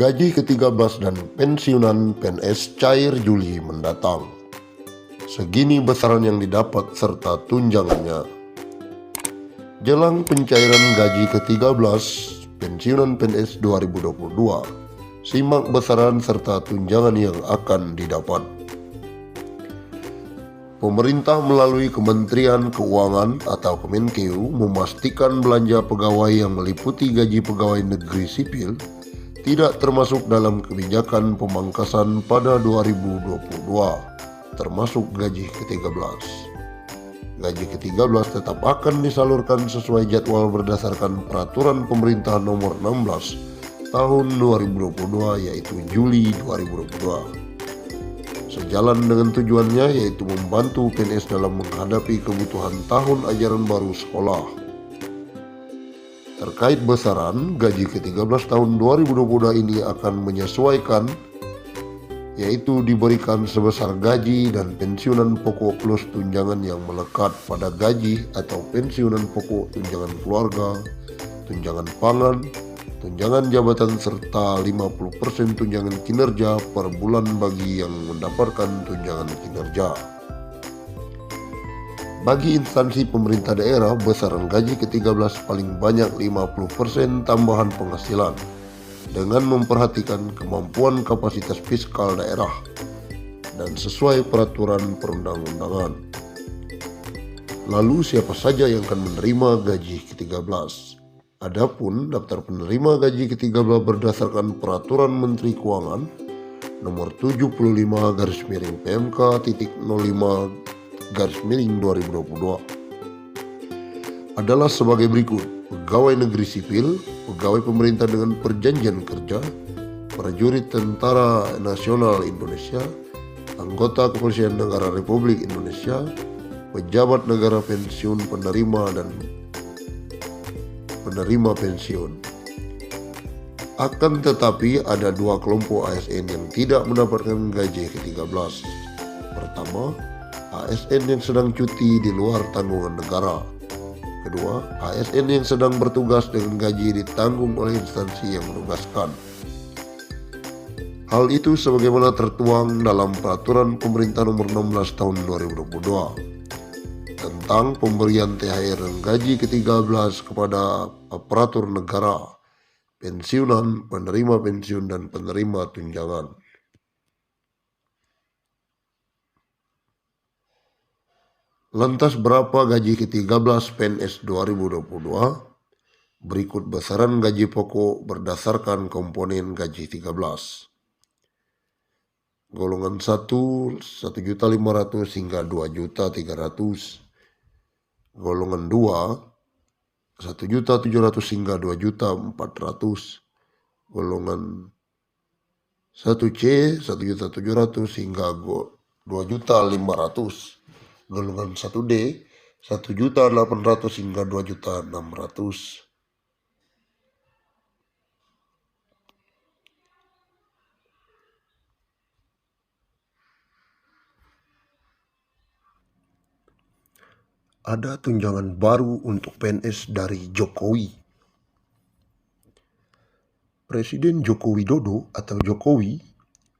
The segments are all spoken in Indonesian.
Gaji ke-13 dan pensiunan PNS cair Juli mendatang. Segini besaran yang didapat serta tunjangannya. Jelang pencairan gaji ke-13 pensiunan PNS 2022, simak besaran serta tunjangan yang akan didapat. Pemerintah melalui Kementerian Keuangan atau Kemenkeu memastikan belanja pegawai yang meliputi gaji pegawai negeri sipil tidak termasuk dalam kebijakan pemangkasan pada 2022, termasuk gaji ke-13. Gaji ke-13 tetap akan disalurkan sesuai jadwal berdasarkan Peraturan Pemerintah Nomor 16 Tahun 2022, yaitu Juli 2022. Sejalan dengan tujuannya, yaitu membantu PNS dalam menghadapi kebutuhan tahun ajaran baru sekolah. Terkait besaran, gaji ke-13 tahun 2022 ini akan menyesuaikan, yaitu diberikan sebesar gaji dan pensiunan pokok plus tunjangan yang melekat pada gaji atau pensiunan pokok, tunjangan keluarga, tunjangan pangan, tunjangan jabatan serta 50% tunjangan kinerja per bulan bagi yang mendapatkan tunjangan kinerja. Bagi instansi pemerintah daerah, besaran gaji ke-13 paling banyak 50% tambahan penghasilan dengan memperhatikan kemampuan kapasitas fiskal daerah dan sesuai peraturan perundang-undangan. Lalu siapa saja yang akan menerima gaji ke-13? Adapun daftar penerima gaji ke-13 berdasarkan Peraturan Menteri Keuangan Nomor 75/PMK.05/2022 adalah sebagai berikut: pegawai negeri sipil, pegawai pemerintah dengan perjanjian kerja, prajurit Tentara Nasional Indonesia, anggota Kepolisian Negara Republik Indonesia, pejabat negara, pensiun penerima dan penerima pensiun. Akan tetapi ada dua kelompok ASN yang tidak mendapatkan gaji ke-13. Pertama, ASN yang sedang cuti di luar tanggungan negara. Kedua, ASN yang sedang bertugas dengan gaji ditanggung oleh instansi yang menugaskan. Hal itu sebagaimana tertuang dalam Peraturan Pemerintah Nomor 16 Tahun 2022 tentang pemberian THR dan gaji ke-13 kepada aparatur negara, pensiunan, penerima pensiun, dan penerima tunjangan. Lantas berapa gaji ke-13 PNS 2022? Berikut besaran gaji pokok berdasarkan komponen gaji 13. Golongan 1, 1.500.000 hingga 2.300.000. Golongan 2, 1.700.000 hingga 2.400.000. Golongan 1C, 1.700.000 hingga 2.500.000. Golongan 1D, 1.800.000 hingga 2.600.000. Ada tunjangan baru untuk PNS dari Jokowi. Presiden Joko Widodo atau Jokowi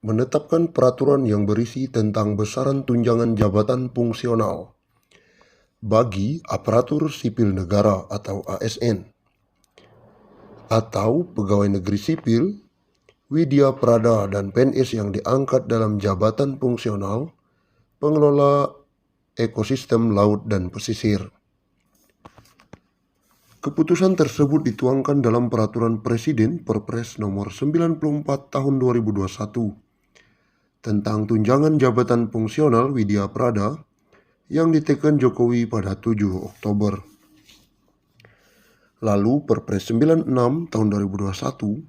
menetapkan peraturan yang berisi tentang besaran tunjangan jabatan fungsional bagi aparatur sipil negara atau ASN atau pegawai negeri sipil, widya prada, dan PNS yang diangkat dalam jabatan fungsional pengelola ekosistem laut dan pesisir. Keputusan tersebut dituangkan dalam Peraturan Presiden Perpres Nomor 94 Tahun 2021 tentang tunjangan jabatan fungsional widya prada yang diteken Jokowi pada 7 Oktober. Lalu Perpres 96 Tahun 2021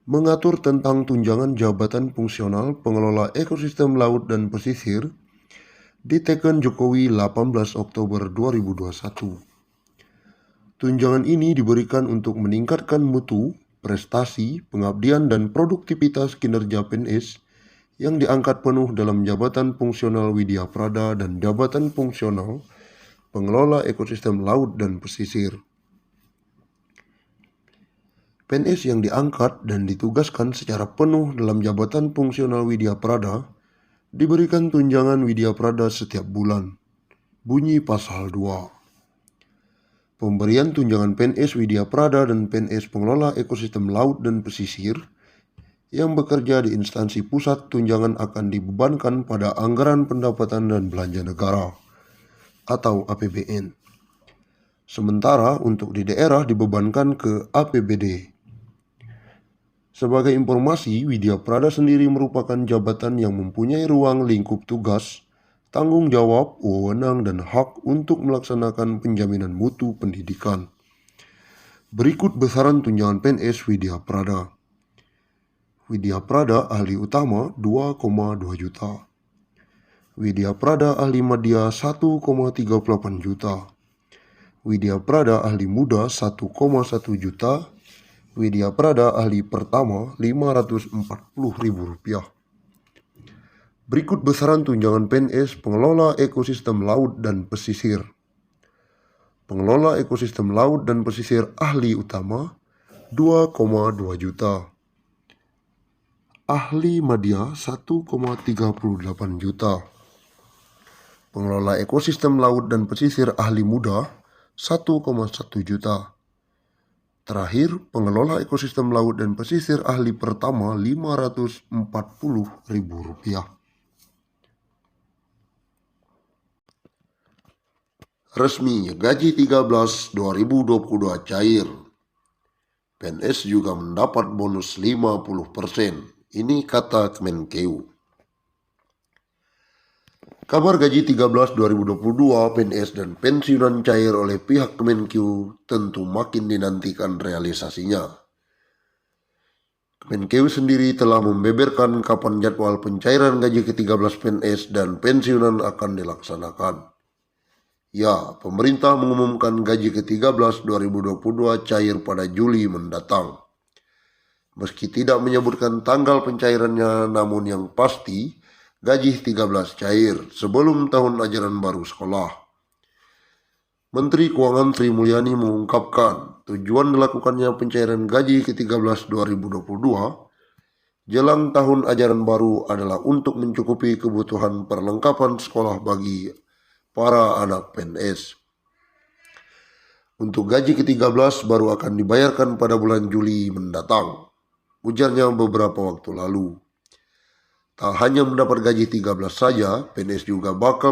mengatur tentang tunjangan jabatan fungsional pengelola ekosistem laut dan pesisir diteken Jokowi 18 Oktober 2021. Tunjangan ini diberikan untuk meningkatkan mutu, prestasi, pengabdian, dan produktivitas kinerja PNS yang diangkat penuh dalam jabatan fungsional widya prada dan jabatan fungsional pengelola ekosistem laut dan pesisir. PNS yang diangkat dan ditugaskan secara penuh dalam jabatan fungsional Widya Prada diberikan tunjangan Widya Prada setiap bulan. Bunyi pasal 2. Pemberian tunjangan PNS Widya Prada dan PNS pengelola ekosistem laut dan pesisir yang bekerja di instansi pusat tunjangan akan dibebankan pada anggaran pendapatan dan belanja negara atau APBN. Sementara untuk di daerah dibebankan ke APBD. Sebagai informasi, Widya Prada sendiri merupakan jabatan yang mempunyai ruang lingkup tugas, tanggung jawab, wewenang, dan hak untuk melaksanakan penjaminan mutu pendidikan. Berikut besaran tunjangan PNS Widya Prada. Widya Prada ahli utama 2,2 juta. Widya Prada ahli media 1,38 juta. Widya Prada ahli muda 1,1 juta. Widya Prada ahli pertama Rp540.000. Berikut besaran tunjangan PNS pengelola ekosistem laut dan pesisir. Pengelola ekosistem laut dan pesisir ahli utama 2,2 juta. Ahli media 1,38 juta. Pengelola ekosistem laut dan pesisir ahli muda 1,1 juta. Terakhir, pengelola ekosistem laut dan pesisir ahli pertama Rp540.000. Resmi gaji 13 2022 cair. PNS juga mendapat bonus 50%. Ini kata Kemenkeu. Kabar gaji 13 2022 PNS dan pensiunan cair oleh pihak Kemenkeu tentu makin dinantikan realisasinya. Kemenkeu sendiri telah membeberkan kapan jadwal pencairan gaji ke-13 PNS dan pensiunan akan dilaksanakan. Ya, pemerintah mengumumkan gaji ke-13 2022 cair pada Juli mendatang. Meski tidak menyebutkan tanggal pencairannya, namun yang pasti gaji 13 cair sebelum tahun ajaran baru sekolah. Menteri Keuangan Sri Mulyani mengungkapkan tujuan dilakukannya pencairan gaji ke-13 2022 jelang tahun ajaran baru adalah untuk mencukupi kebutuhan perlengkapan sekolah bagi para anak PNS. Untuk gaji ke-13 baru akan dibayarkan pada bulan Juli mendatang, ujarnya beberapa waktu lalu. Tak hanya mendapat gaji 13 saja, PNS juga bakal